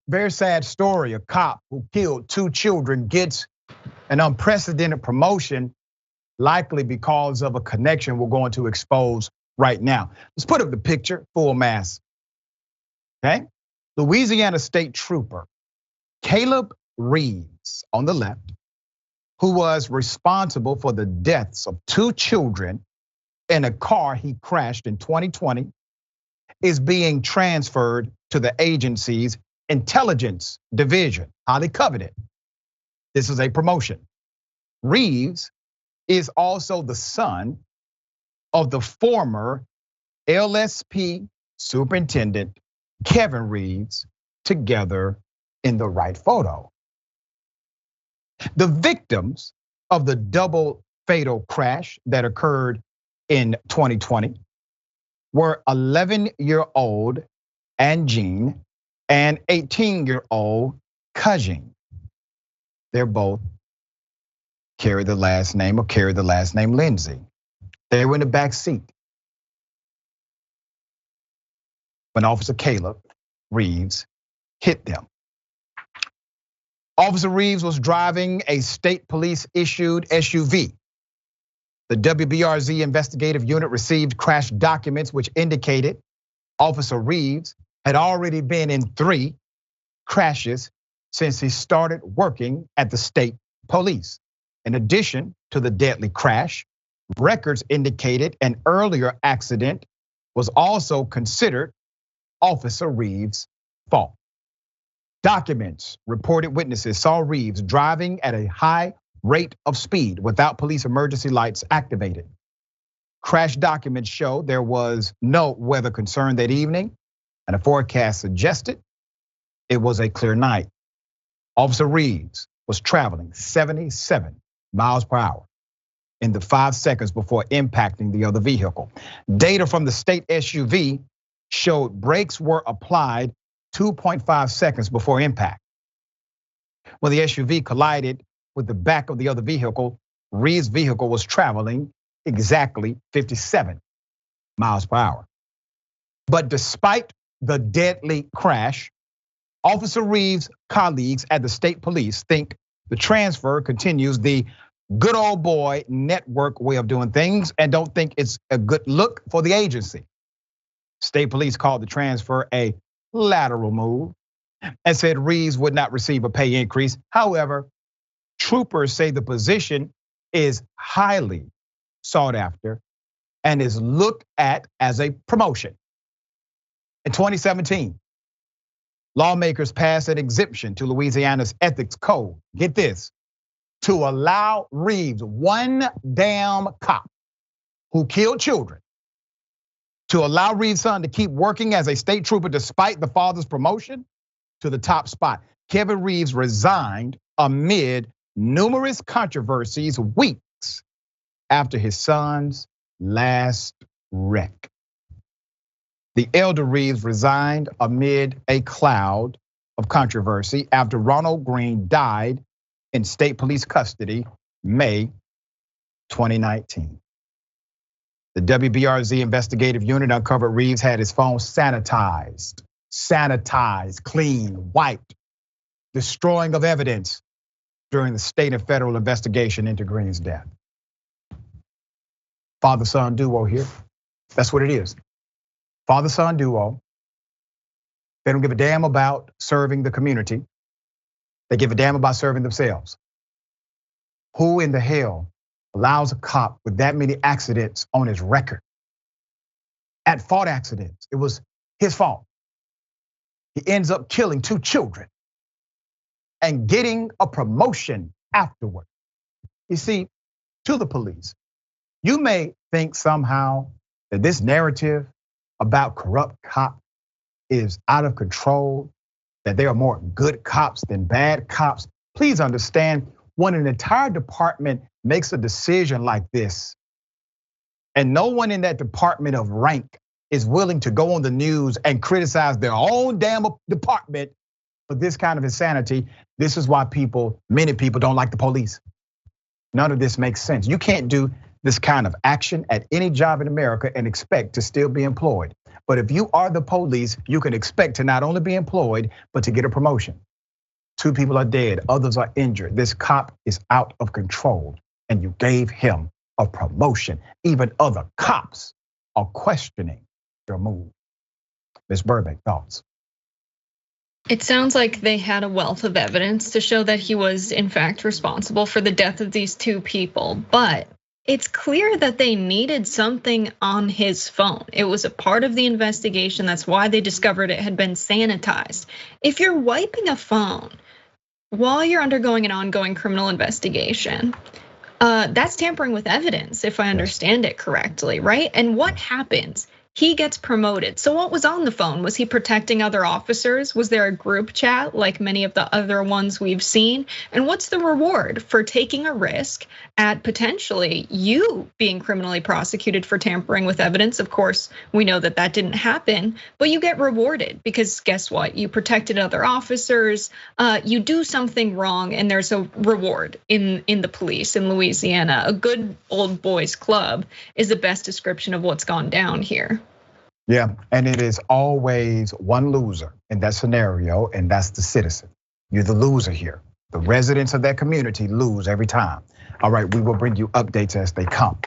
very sad story. A cop who killed 2 children gets an unprecedented promotion, likely because of a connection we're going to expose right now. Let's put up the picture, full mass. Okay, Louisiana State Trooper Kaleb Reeves on the left, who was responsible for the deaths of 2 children in a car he crashed in 2020, is being transferred to the agency's intelligence division, highly coveted. This is a promotion. Reeves is also the son of the former LSP Superintendent Kevin Reeves, together in the right photo. The victims of the double fatal crash that occurred in 2020 were 11-year-old Jean and 18-year-old Cousin. They're both carry the last name Lindsay. They were in the back seat when Officer Kaleb Reeves hit them. Officer Reeves was driving a state police issued SUV. The WBRZ Investigative Unit received crash documents which indicated Officer Reeves had already been in 3 crashes since he started working at the state police. In addition to the deadly crash, records indicated an earlier accident was also considered Officer Reeves' fault. Documents reported witnesses saw Reeves driving at a high rate of speed without police emergency lights activated. Crash documents show there was no weather concern that evening, and a forecast suggested it was a clear night. Officer Reeves was traveling 77 miles per hour in the 5 seconds before impacting the other vehicle. Data from the state SUV showed brakes were applied 2.5 seconds before impact. When the SUV collided with the back of the other vehicle, Reeves' vehicle was traveling exactly 57 miles per hour. But despite the deadly crash, Officer Reeves' colleagues at the state police think the transfer continues the good-ole-boy network way of doing things and don't think it's a good look for the agency. State police called the transfer a lateral move and said Reeves would not receive a pay increase. However, troopers say the position is highly sought after and is looked at as a promotion. In 2017, lawmakers passed an exemption to Louisiana's ethics code, get this, to allow Reeves, one damn cop who killed children, to allow Reeves' son to keep working as a state trooper despite the father's promotion to the top spot. Kevin Reeves resigned amid numerous controversies weeks after his son's last wreck. The elder Reeves resigned amid a cloud of controversy after Ronald Greene died in state police custody May 2019. The WBRZ Investigative Unit uncovered Reeves had his phone sanitized, clean, wiped, destroying of evidence during the state and federal investigation into Greene's death. Father-son duo here, that's what it is. Father-son duo. They don't give a damn about serving the community. They give a damn about serving themselves. Who in the hell allows a cop with that many accidents on his record? At fault accidents, it was his fault. He ends up killing 2 children and getting a promotion afterward. You see, to the police, you may think somehow that this narrative about corrupt cops is out of control, that there are more good cops than bad cops. Please understand, when an entire department makes a decision like this, and no one in that department of rank is willing to go on the news and criticize their own damn department for this kind of insanity, this is why many people don't like the police. None of this makes sense. You can't do this kind of action at any job in America and expect to still be employed. But if you are the police, you can expect to not only be employed, but to get a promotion. 2 people are dead, others are injured. This cop is out of control, and you gave him a promotion. Even other cops are questioning your move. Ms. Burbank, thoughts? It sounds like they had a wealth of evidence to show that he was in fact responsible for the death of these 2 people, but it's clear that they needed something on his phone. It was a part of the investigation. That's why they discovered it had been sanitized. If you're wiping a phone while you're undergoing an ongoing criminal investigation, that's tampering with evidence, if I understand it correctly, right? And what happens? He gets promoted. So what was on the phone? Was he protecting other officers? Was there a group chat like many of the other ones we've seen? And what's the reward for taking a risk at potentially you being criminally prosecuted for tampering with evidence? Of course, we know that that didn't happen, but you get rewarded because guess what? You protected other officers, you do something wrong and there's a reward in the police in Louisiana. A good old boys club is the best description of what's gone down here. Yeah, and it is always one loser in that scenario, and that's the citizen. You're the loser here. The residents of that community lose every time. All right, we will bring you updates as they come.